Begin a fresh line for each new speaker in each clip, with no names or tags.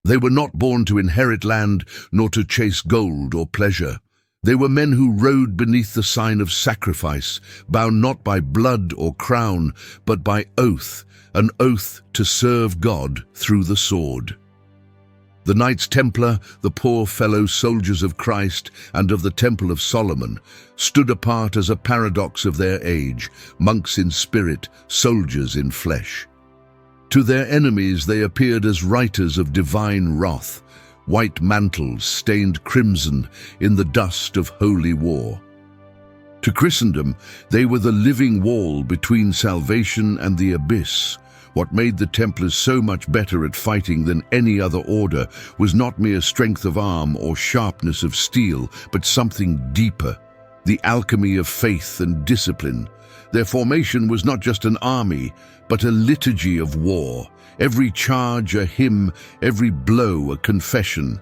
They were not born to inherit land, nor to chase gold or pleasure. They were men who rode beneath the sign of sacrifice, bound not by blood or crown, but by oath, an oath to serve God through the sword. The Knights Templar, the poor fellow soldiers of Christ and of the Temple of Solomon, stood apart as a paradox of their age, monks in spirit, soldiers in flesh. To their enemies they appeared as writers of divine wrath, white mantles stained crimson in the dust of holy war. To Christendom, they were the living wall between salvation and the abyss. What made the Templars so much better at fighting than any other order was not mere strength of arm or sharpness of steel, but something deeper, the alchemy of faith and discipline. Their formation was not just an army, but a liturgy of war, every charge a hymn, every blow a confession.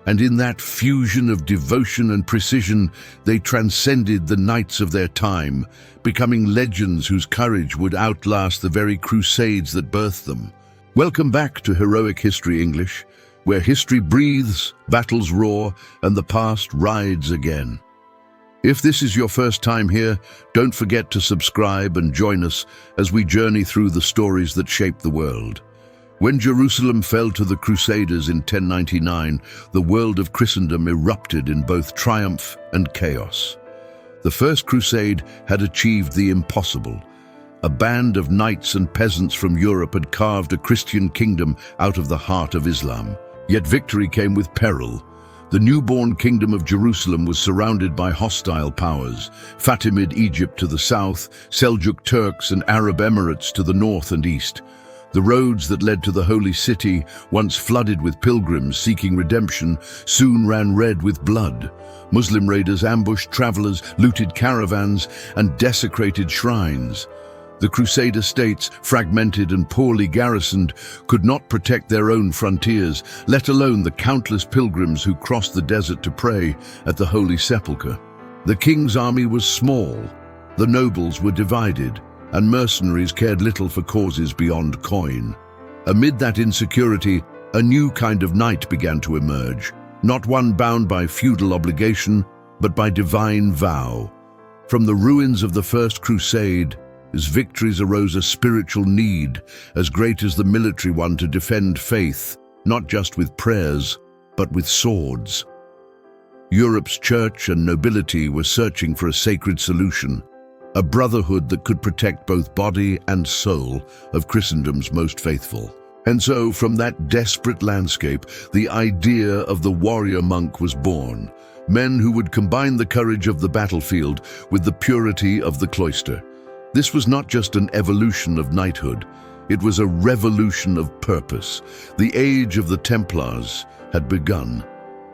And in that fusion of devotion and precision, they transcended the knights of their time, becoming legends whose courage would outlast the very crusades that birthed them. Welcome back to Heroic History English, where history breathes, battles roar, and the past rides again. If this is your first time here, don't forget to subscribe and join us as we journey through the stories that shape the world. When Jerusalem fell to the Crusaders in 1099, the world of Christendom erupted in both triumph and chaos. The First Crusade had achieved the impossible. A band of knights and peasants from Europe had carved a Christian kingdom out of the heart of Islam. Yet victory came with peril. The newborn kingdom of Jerusalem was surrounded by hostile powers: Fatimid Egypt to the south, Seljuk Turks and Arab Emirates to the north and east. The roads that led to the holy city, once flooded with pilgrims seeking redemption, soon ran red with blood. Muslim raiders ambushed travelers, looted caravans, and desecrated shrines. The Crusader states, fragmented and poorly garrisoned, could not protect their own frontiers, let alone the countless pilgrims who crossed the desert to pray at the Holy Sepulchre. The king's army was small, the nobles were divided, and mercenaries cared little for causes beyond coin. Amid that insecurity, a new kind of knight began to emerge, not one bound by feudal obligation, but by divine vow. From the ruins of the First Crusade, as victories arose a spiritual need as great as the military one to defend faith, not just with prayers, but with swords. Europe's church and nobility were searching for a sacred solution, a brotherhood that could protect both body and soul of Christendom's most faithful. And so, from that desperate landscape, the idea of the warrior monk was born. Men who would combine the courage of the battlefield with the purity of the cloister. This was not just an evolution of knighthood, it was a revolution of purpose. The age of the Templars had begun.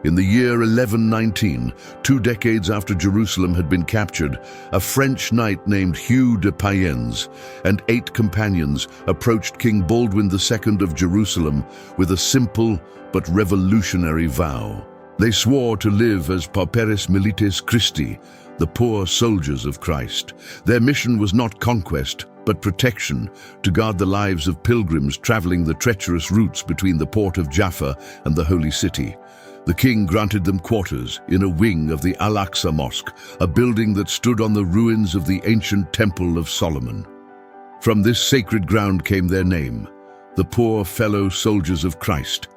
In the year 1119, 2 decades after Jerusalem had been captured, a French knight named Hugh de Payens and 8 companions approached King Baldwin II of Jerusalem with a simple but revolutionary vow. They swore to live as pauperes milites Christi, the poor soldiers of Christ. Their mission was not conquest, but protection, to guard the lives of pilgrims traveling the treacherous routes between the port of Jaffa and the Holy City. The king granted them quarters in a wing of the Al-Aqsa Mosque, a building that stood on the ruins of the ancient Temple of Solomon. From this sacred ground came their name, the poor fellow soldiers of Christ,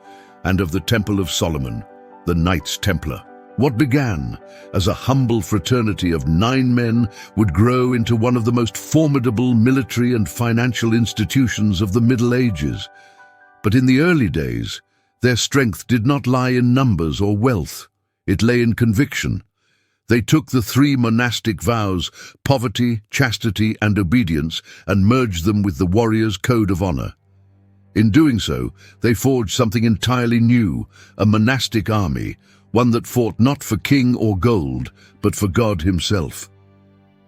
and of the Temple of Solomon, the Knights Templar. What began as a humble fraternity of 9 men would grow into one of the most formidable military and financial institutions of the Middle Ages. But in the early days, their strength did not lie in numbers or wealth. It lay in conviction. They took the 3 monastic vows, poverty, chastity, and obedience, and merged them with the warrior's code of honor. In doing so, they forged something entirely new, a monastic army, one that fought not for king or gold, but for God himself.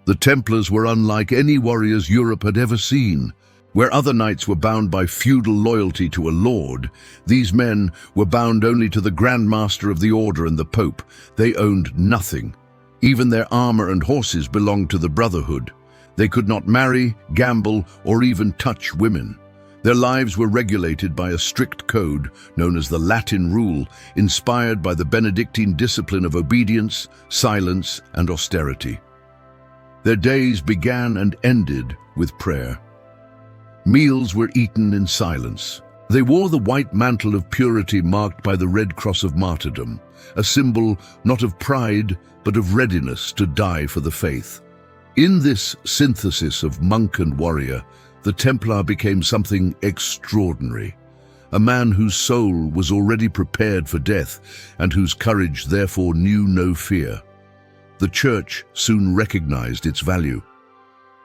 The Templars were unlike any warriors Europe had ever seen. Where other knights were bound by feudal loyalty to a lord, these men were bound only to the Grand Master of the Order and the Pope. They owned nothing. Even their armor and horses belonged to the Brotherhood. They could not marry, gamble, or even touch women. Their lives were regulated by a strict code known as the Latin Rule, inspired by the Benedictine discipline of obedience, silence, and austerity. Their days began and ended with prayer. Meals were eaten in silence. They wore the white mantle of purity marked by the red cross of martyrdom, a symbol not of pride but of readiness to die for the faith. In this synthesis of monk and warrior, the Templar became something extraordinary, a man whose soul was already prepared for death and whose courage therefore knew no fear. The Church soon recognized its value.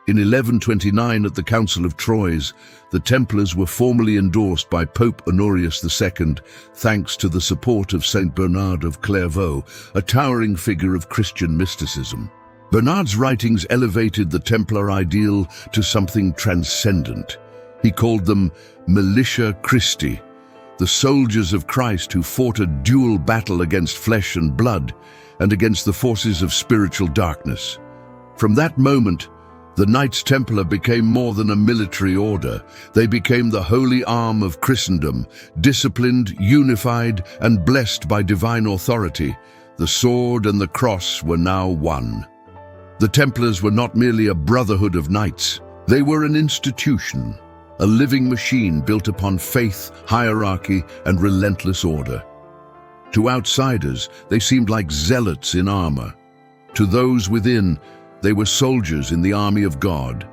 In 1129, at the Council of Troyes, the Templars were formally endorsed by Pope Honorius II, thanks to the support of Saint Bernard of Clairvaux, a towering figure of Christian mysticism. Bernard's writings elevated the Templar ideal to something transcendent. He called them Militia Christi, the soldiers of Christ who fought a dual battle against flesh and blood and against the forces of spiritual darkness. From that moment, the Knights Templar became more than a military order. They became the holy arm of Christendom, disciplined, unified, and blessed by divine authority. The sword and the cross were now one. The Templars were not merely a brotherhood of knights. They were an institution, a living machine built upon faith, hierarchy, and relentless order. To outsiders, they seemed like zealots in armor. To those within, they were soldiers in the army of God,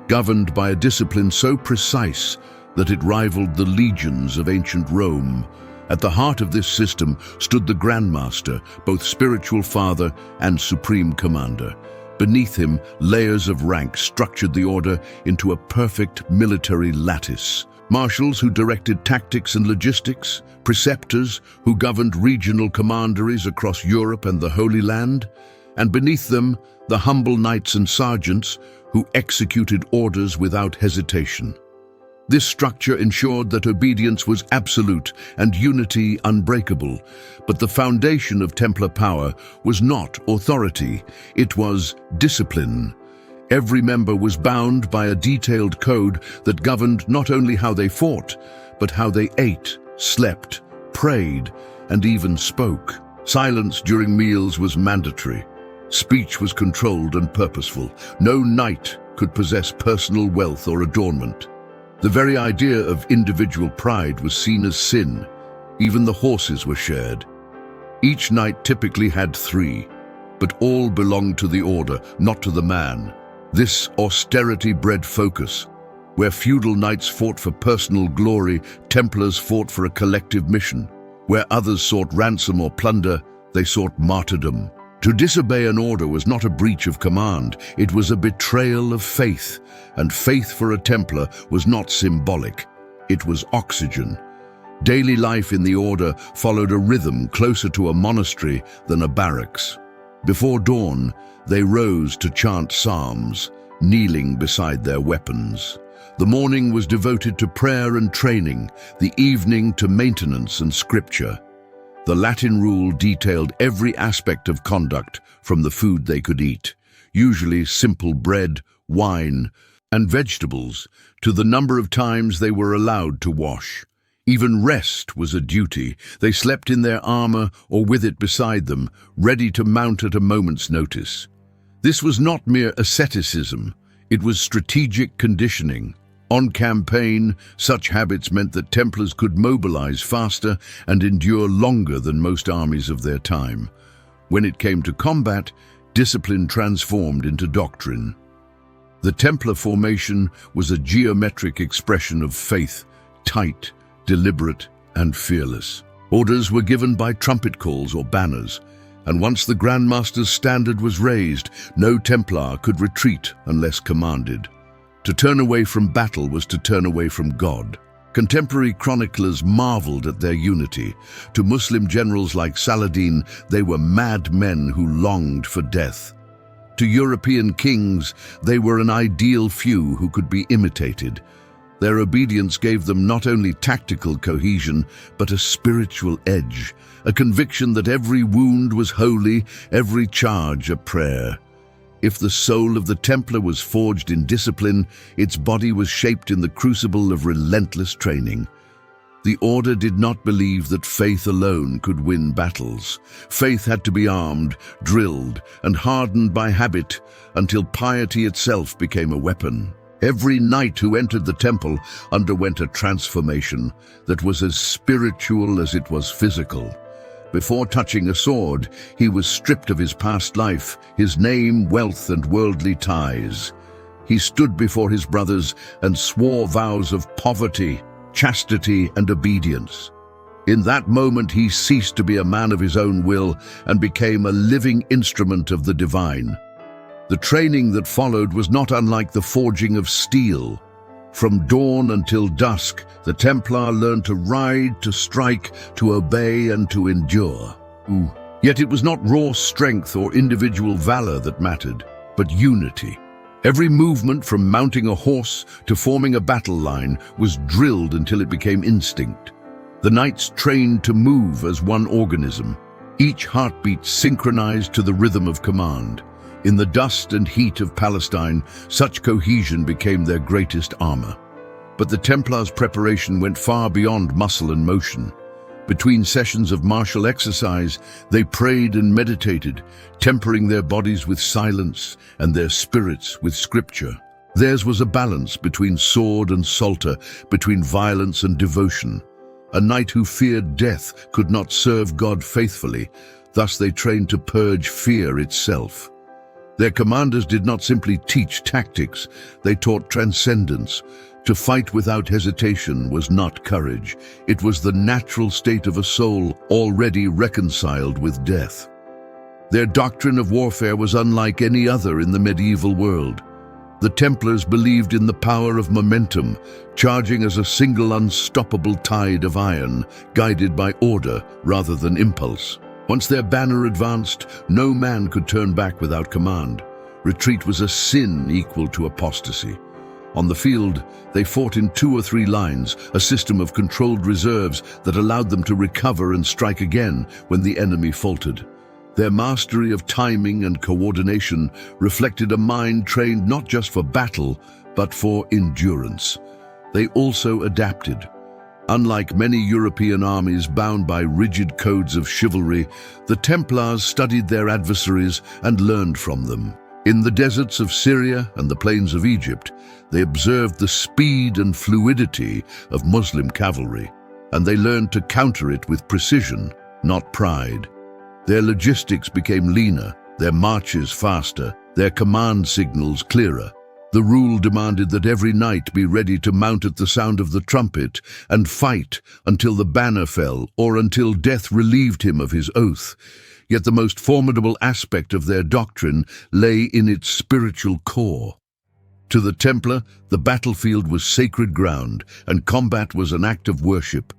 governed by a discipline so precise that it rivaled the legions of ancient Rome. At the heart of this system stood the Grand Master, both spiritual father and supreme commander. Beneath him, layers of rank structured the order into a perfect military lattice. Marshals who directed tactics and logistics, preceptors who governed regional commanderies across Europe and the Holy Land, and beneath them, the humble knights and sergeants who executed orders without hesitation. This structure ensured that obedience was absolute and unity unbreakable, but the foundation of Templar power was not authority, it was discipline. Every member was bound by a detailed code that governed not only how they fought, but how they ate, slept, prayed, and even spoke. Silence during meals was mandatory. Speech was controlled and purposeful. No knight could possess personal wealth or adornment. The very idea of individual pride was seen as sin. Even the horses were shared. Each knight typically had 3, but all belonged to the order, not to the man. This austerity bred focus. Where feudal knights fought for personal glory, Templars fought for a collective mission. Where others sought ransom or plunder, they sought martyrdom. To disobey an order was not a breach of command, it was a betrayal of faith, and faith for a Templar was not symbolic, it was oxygen. Daily life in the order followed a rhythm closer to a monastery than a barracks. Before dawn, they rose to chant psalms, kneeling beside their weapons. The morning was devoted to prayer and training, the evening to maintenance and scripture. The Latin Rule detailed every aspect of conduct, from the food they could eat, usually simple bread, wine, and vegetables, to the number of times they were allowed to wash. Even rest was a duty. They slept in their armor or with it beside them, ready to mount at a moment's notice. This was not mere asceticism, it was strategic conditioning. On campaign, such habits meant that Templars could mobilize faster and endure longer than most armies of their time. When it came to combat, discipline transformed into doctrine. The Templar formation was a geometric expression of faith, tight, deliberate, and fearless. Orders were given by trumpet calls or banners, and once the Grand Master's standard was raised, no Templar could retreat unless commanded. To turn away from battle was to turn away from God. Contemporary chroniclers marveled at their unity. To Muslim generals like Saladin, they were mad men who longed for death. To European kings, they were an ideal few who could be imitated. Their obedience gave them not only tactical cohesion, but a spiritual edge, a conviction that every wound was holy, every charge a prayer. If the soul of the Templar was forged in discipline, its body was shaped in the crucible of relentless training. The order did not believe that faith alone could win battles. Faith had to be armed, drilled, and hardened by habit until piety itself became a weapon. Every knight who entered the temple underwent a transformation that was as spiritual as it was physical. Before touching a sword, he was stripped of his past life, his name, wealth, and worldly ties. He stood before his brothers and swore vows of poverty, chastity, and obedience. In that moment, he ceased to be a man of his own will and became a living instrument of the divine. The training that followed was not unlike the forging of steel. From dawn until dusk, the Templar learned to ride, to strike, to obey, and to endure. Yet it was not raw strength or individual valor that mattered, but unity. Every movement from mounting a horse to forming a battle line was drilled until it became instinct. The knights trained to move as one organism, each heartbeat synchronized to the rhythm of command. In the dust and heat of Palestine, such cohesion became their greatest armor. But the Templars' preparation went far beyond muscle and motion. Between sessions of martial exercise, they prayed and meditated, tempering their bodies with silence and their spirits with scripture. Theirs was a balance between sword and psalter, between violence and devotion. A knight who feared death could not serve God faithfully, thus they trained to purge fear itself. Their commanders did not simply teach tactics, they taught transcendence. To fight without hesitation was not courage, it was the natural state of a soul already reconciled with death. Their doctrine of warfare was unlike any other in the medieval world. The Templars believed in the power of momentum, charging as a single unstoppable tide of iron, guided by order rather than impulse. Once their banner advanced, no man could turn back without command. Retreat was a sin equal to apostasy. On the field, they fought in 2 or 3 lines, a system of controlled reserves that allowed them to recover and strike again when the enemy faltered. Their mastery of timing and coordination reflected a mind trained not just for battle, but for endurance. They also adapted. Unlike many European armies bound by rigid codes of chivalry, the Templars studied their adversaries and learned from them. In the deserts of Syria and the plains of Egypt, they observed the speed and fluidity of Muslim cavalry, and they learned to counter it with precision, not pride. Their logistics became leaner, their marches faster, their command signals clearer. The rule demanded that every knight be ready to mount at the sound of the trumpet and fight until the banner fell or until death relieved him of his oath. Yet the most formidable aspect of their doctrine lay in its spiritual core. To the Templar, the battlefield was sacred ground and combat was an act of worship.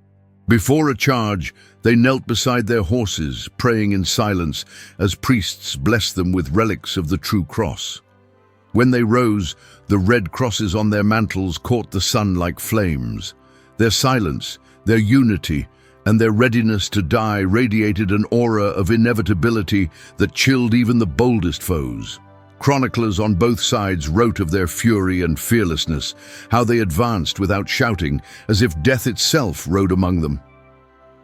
Before a charge, they knelt beside their horses, praying in silence as priests blessed them with relics of the true cross. When they rose, the red crosses on their mantles caught the sun like flames. Their silence, their unity, and their readiness to die radiated an aura of inevitability that chilled even the boldest foes. Chroniclers on both sides wrote of their fury and fearlessness, how they advanced without shouting, as if death itself rode among them.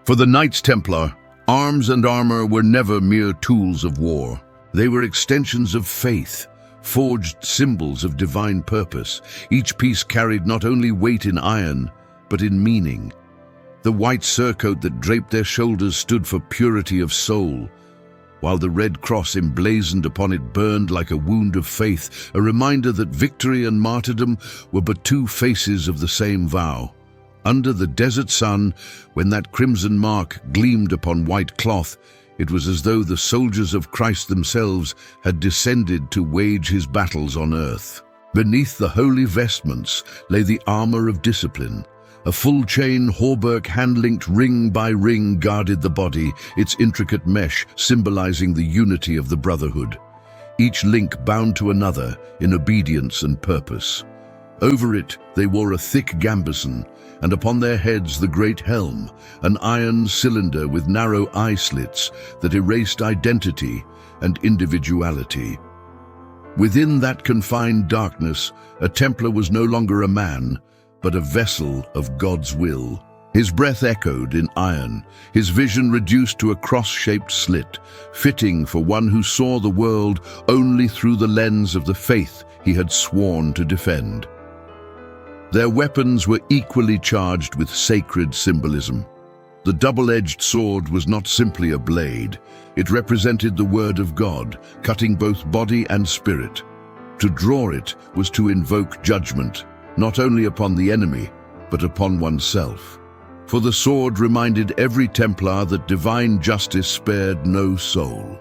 For the Knights Templar, arms and armor were never mere tools of war. They were extensions of faith, forged symbols of divine purpose. Each piece carried not only weight in iron, but in meaning. The white surcoat that draped their shoulders stood for purity of soul, while the red cross emblazoned upon it burned like a wound of faith, a reminder that victory and martyrdom were but 2 faces of the same vow. Under the desert sun, when that crimson mark gleamed upon white cloth, it was as though the soldiers of Christ themselves had descended to wage his battles on earth. Beneath the holy vestments lay the armor of discipline. A full-chain hauberk hand-linked ring by ring guarded the body, its intricate mesh symbolizing the unity of the brotherhood. Each link bound to another in obedience and purpose. Over it they wore a thick gambeson, and upon their heads the great helm, an iron cylinder with narrow eye slits that erased identity and individuality. Within that confined darkness, a Templar was no longer a man, but a vessel of God's will. His breath echoed in iron, his vision reduced to a cross-shaped slit, fitting for one who saw the world only through the lens of the faith he had sworn to defend. Their weapons were equally charged with sacred symbolism. The double-edged sword was not simply a blade. It represented the word of God, cutting both body and spirit. To draw it was to invoke judgment, not only upon the enemy, but upon oneself. For the sword reminded every Templar that divine justice spared no soul.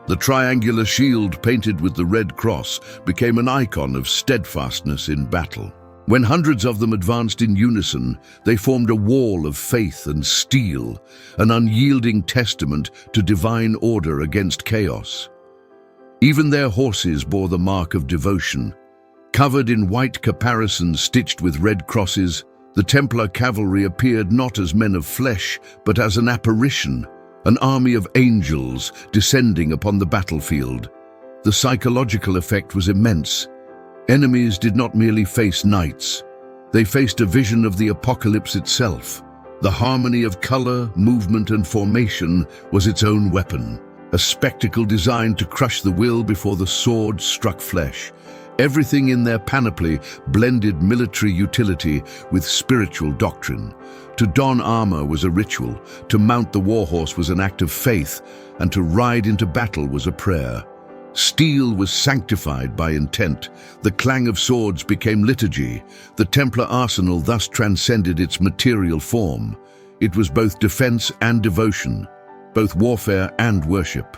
The triangular shield painted with the red cross became an icon of steadfastness in battle. When hundreds of them advanced in unison, they formed a wall of faith and steel, an unyielding testament to divine order against chaos. Even their horses bore the mark of devotion. Covered in white caparisons stitched with red crosses, the Templar cavalry appeared not as men of flesh, but as an apparition, an army of angels descending upon the battlefield. The psychological effect was immense. Enemies did not merely face knights. They faced a vision of the apocalypse itself. The harmony of color, movement, and formation was its own weapon, a spectacle designed to crush the will before the sword struck flesh. Everything in their panoply blended military utility with spiritual doctrine. To don armor was a ritual, to mount the warhorse was an act of faith, and to ride into battle was a prayer. Steel was sanctified by intent. The clang of swords became liturgy. The Templar arsenal thus transcended its material form. It was both defense and devotion, both warfare and worship.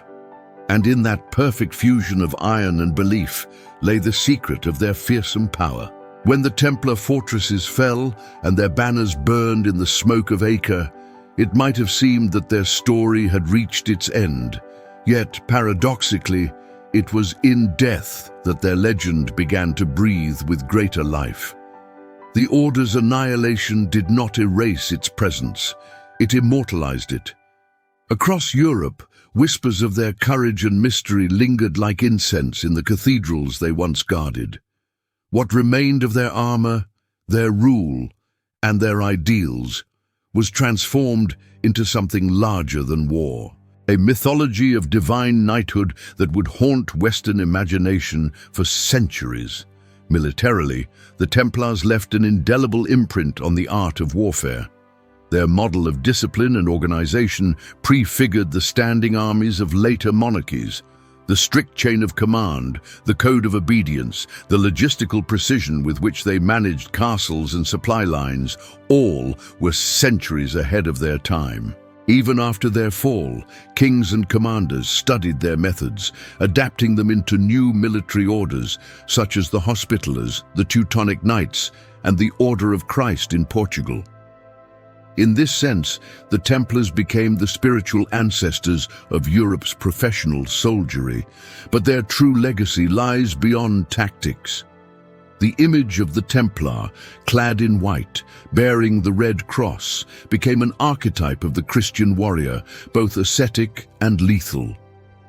And in that perfect fusion of iron and belief lay the secret of their fearsome power. When the Templar fortresses fell and their banners burned in the smoke of Acre, it might have seemed that their story had reached its end. Yet, paradoxically, it was in death that their legend began to breathe with greater life. The Order's annihilation did not erase its presence, it immortalized it. Across Europe, whispers of their courage and mystery lingered like incense in the cathedrals they once guarded. What remained of their armor, their rule, and their ideals was transformed into something larger than war. A mythology of divine knighthood that would haunt Western imagination for centuries. Militarily, the Templars left an indelible imprint on the art of warfare. Their model of discipline and organization prefigured the standing armies of later monarchies. The strict chain of command, the code of obedience, the logistical precision with which they managed castles and supply lines, all were centuries ahead of their time. Even after their fall, kings and commanders studied their methods, adapting them into new military orders, such as the Hospitallers, the Teutonic Knights, and the Order of Christ in Portugal. In this sense, the Templars became the spiritual ancestors of Europe's professional soldiery, but their true legacy lies beyond tactics. The image of the Templar, clad in white, bearing the red cross, became an archetype of the Christian warrior, both ascetic and lethal.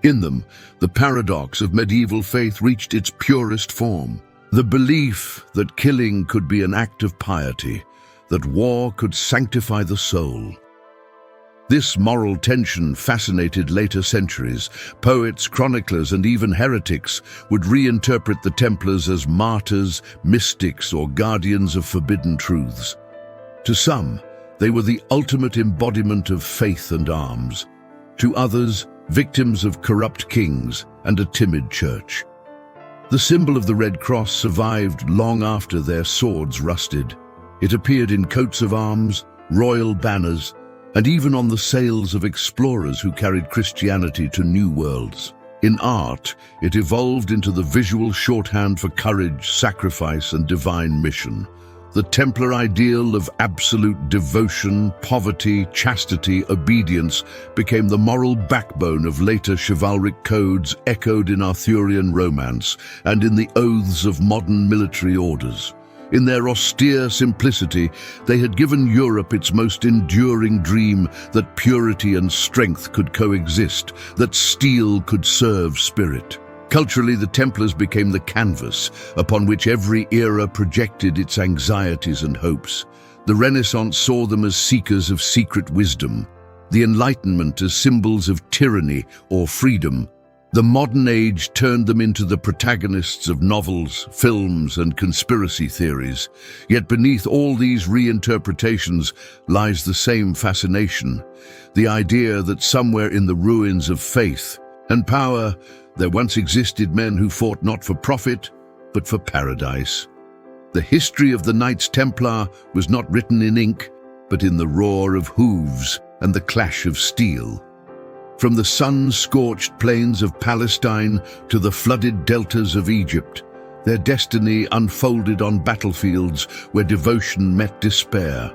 In them, the paradox of medieval faith reached its purest form. The belief that killing could be an act of piety, that war could sanctify the soul. This moral tension fascinated later centuries. Poets, chroniclers, and even heretics would reinterpret the Templars as martyrs, mystics, or guardians of forbidden truths. To some, they were the ultimate embodiment of faith and arms. To others, victims of corrupt kings and a timid church. The symbol of the Red Cross survived long after their swords rusted. It appeared in coats of arms, royal banners, and even on the sails of explorers who carried Christianity to new worlds. In art, it evolved into the visual shorthand for courage, sacrifice, and divine mission. The Templar ideal of absolute devotion, poverty, chastity, obedience became the moral backbone of later chivalric codes echoed in Arthurian romance and in the oaths of modern military orders. In their austere simplicity, they had given Europe its most enduring dream that purity and strength could coexist, that steel could serve spirit. Culturally, the Templars became the canvas upon which every era projected its anxieties and hopes. The Renaissance saw them as seekers of secret wisdom, the Enlightenment as symbols of tyranny or freedom. The modern age turned them into the protagonists of novels, films, and conspiracy theories. Yet beneath all these reinterpretations lies the same fascination, the idea that somewhere in the ruins of faith and power, there once existed men who fought not for profit, but for paradise. The history of the Knights Templar was not written in ink, but in the roar of hooves and the clash of steel. From the sun-scorched plains of Palestine to the flooded deltas of Egypt, their destiny unfolded on battlefields where devotion met despair.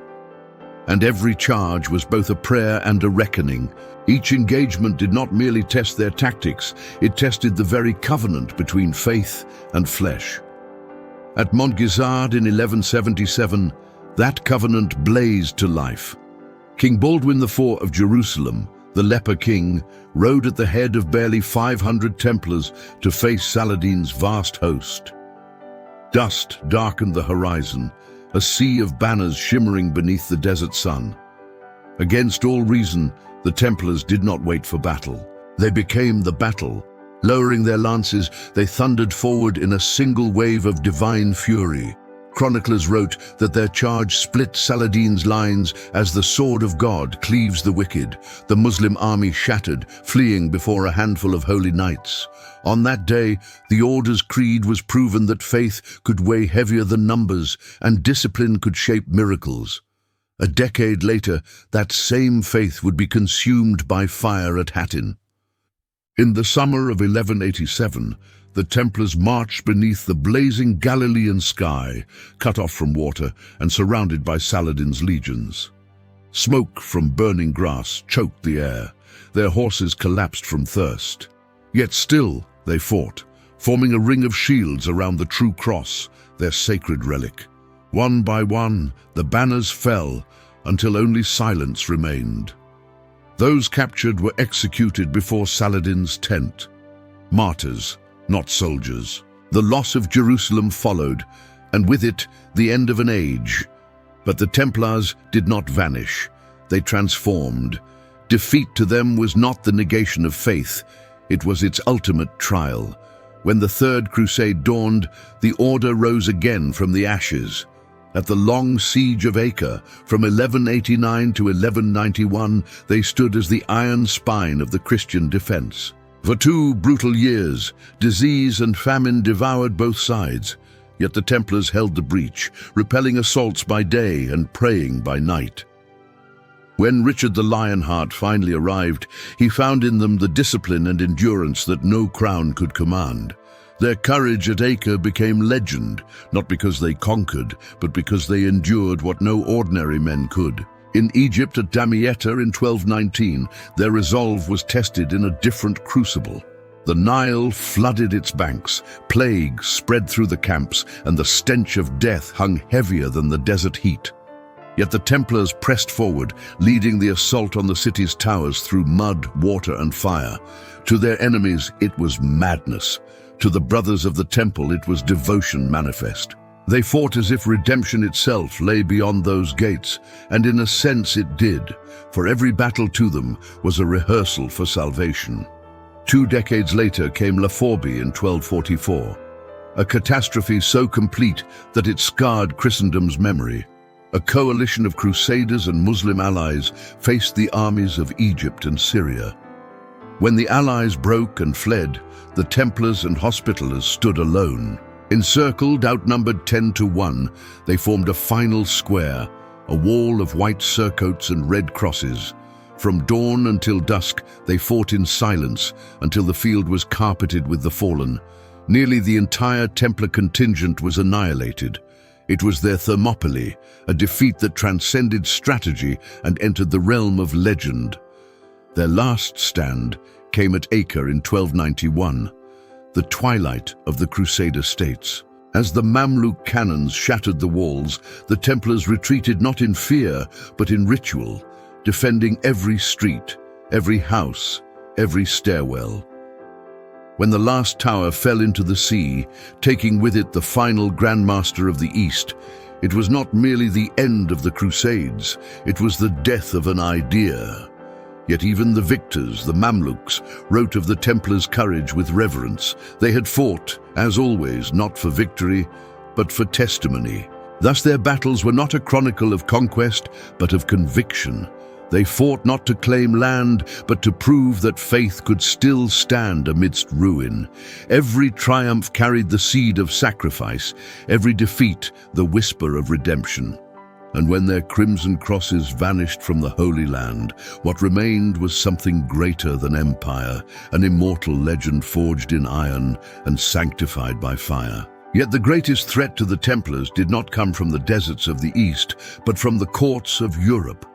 And every charge was both a prayer and a reckoning. Each engagement did not merely test their tactics, it tested the very covenant between faith and flesh. At Montgizard in 1177, that covenant blazed to life. King Baldwin IV of Jerusalem, the leper king, rode at the head of barely 500 Templars to face Saladin's vast host. Dust darkened the horizon, a sea of banners shimmering beneath the desert sun. Against all reason, the Templars did not wait for battle. They became the battle. Lowering their lances, they thundered forward in a single wave of divine fury. Chroniclers wrote that their charge split Saladin's lines as the sword of God cleaves the wicked. The Muslim army shattered, fleeing before a handful of holy knights. On that day, the Order's creed was proven that faith could weigh heavier than numbers and discipline could shape miracles. A decade later, that same faith would be consumed by fire at Hattin. In the summer of 1187, the Templars marched beneath the blazing Galilean sky, cut off from water and surrounded by Saladin's legions. Smoke from burning grass choked the air. Their horses collapsed from thirst. Yet still they fought, forming a ring of shields around the true cross, their sacred relic. One by one, the banners fell until only silence remained. Those captured were executed before Saladin's tent. Martyrs, not soldiers. The loss of Jerusalem followed, and with it, the end of an age. But the Templars did not vanish. They transformed. Defeat to them was not the negation of faith. It was its ultimate trial. When the Third Crusade dawned, the Order rose again from the ashes. At the long siege of Acre, from 1189 to 1191, they stood as the iron spine of the Christian defense. For 2 brutal years, disease and famine devoured both sides, yet the Templars held the breach, repelling assaults by day and praying by night. When Richard the Lionheart finally arrived, he found in them the discipline and endurance that no crown could command. Their courage at Acre became legend, not because they conquered, but because they endured what no ordinary men could. In Egypt at Damietta in 1219, their resolve was tested in a different crucible. The Nile flooded its banks, plague spread through the camps, and the stench of death hung heavier than the desert heat. Yet the Templars pressed forward, leading the assault on the city's towers through mud, water, and fire. To their enemies, it was madness. To the brothers of the temple, it was devotion manifest. They fought as if redemption itself lay beyond those gates, and in a sense it did, for every battle to them was a rehearsal for salvation. 2 decades later came La Forbie in 1244, a catastrophe so complete that it scarred Christendom's memory. A coalition of crusaders and Muslim allies faced the armies of Egypt and Syria. When the allies broke and fled, the Templars and Hospitallers stood alone. Encircled, outnumbered 10 to 1, they formed a final square, a wall of white surcoats and red crosses. From dawn until dusk, they fought in silence until the field was carpeted with the fallen. Nearly the entire Templar contingent was annihilated. It was their Thermopylae, a defeat that transcended strategy and entered the realm of legend. Their last stand came at Acre in 1291, the twilight of the Crusader states. As the Mamluk cannons shattered the walls, the Templars retreated not in fear, but in ritual, defending every street, every house, every stairwell. When the last tower fell into the sea, taking with it the final Grand Master of the East, it was not merely the end of the Crusades, it was the death of an idea. Yet even the victors, the Mamluks, wrote of the Templars' courage with reverence. They had fought, as always, not for victory, but for testimony. Thus their battles were not a chronicle of conquest, but of conviction. They fought not to claim land, but to prove that faith could still stand amidst ruin. Every triumph carried the seed of sacrifice, every defeat the whisper of redemption. And when their crimson crosses vanished from the Holy Land, what remained was something greater than empire, an immortal legend forged in iron and sanctified by fire. Yet the greatest threat to the Templars did not come from the deserts of the East, but from the courts of Europe.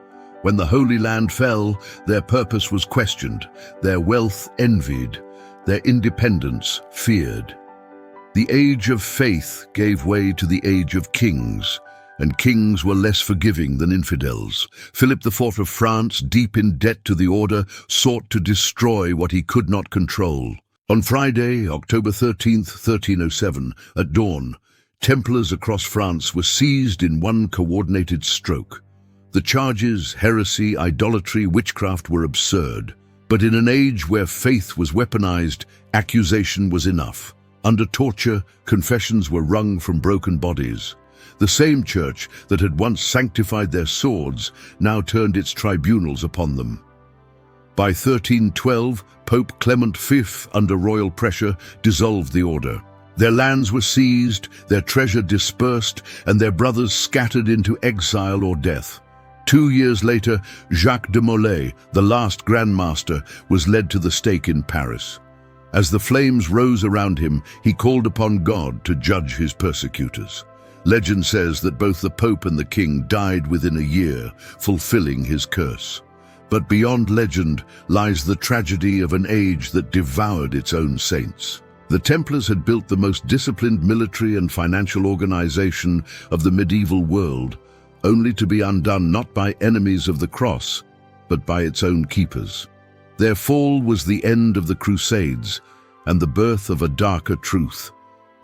When the Holy Land fell, their purpose was questioned, their wealth envied, their independence feared. The age of faith gave way to the age of kings, and kings were less forgiving than infidels. Philip IV of France, deep in debt to the order, sought to destroy what he could not control. On Friday, October 13th, 1307, at dawn, Templars across France were seized in one coordinated stroke. The charges, heresy, idolatry, witchcraft were absurd. But in an age where faith was weaponized, accusation was enough. Under torture, confessions were wrung from broken bodies. The same church that had once sanctified their swords now turned its tribunals upon them. By 1312, Pope Clement V, under royal pressure, dissolved the order. Their lands were seized, their treasure dispersed, and their brothers scattered into exile or death. 2 years later, Jacques de Molay, the last Grand Master, was led to the stake in Paris. As the flames rose around him, he called upon God to judge his persecutors. Legend says that both the Pope and the King died within a year, fulfilling his curse. But beyond legend lies the tragedy of an age that devoured its own saints. The Templars had built the most disciplined military and financial organization of the medieval world, only to be undone not by enemies of the cross, but by its own keepers. Their fall was the end of the Crusades and the birth of a darker truth.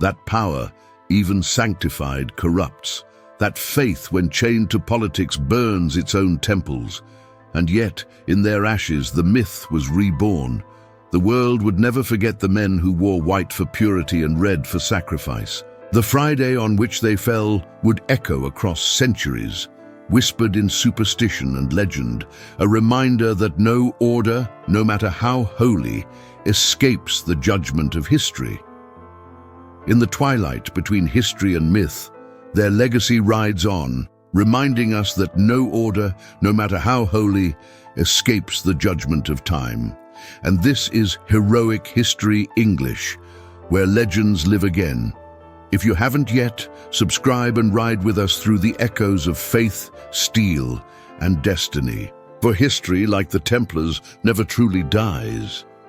That power, even sanctified, corrupts. That faith, when chained to politics, burns its own temples. And yet, in their ashes, the myth was reborn. The world would never forget the men who wore white for purity and red for sacrifice. The Friday on which they fell would echo across centuries, whispered in superstition and legend, a reminder that no order, no matter how holy, escapes the judgment of history. In the twilight between history and myth, their legacy rides on, reminding us that no order, no matter how holy, escapes the judgment of time. And this is Heroic History English, where legends live again. If you haven't yet, subscribe and ride with us through the echoes of faith, steel, and destiny. For history, like the Templars, never truly dies.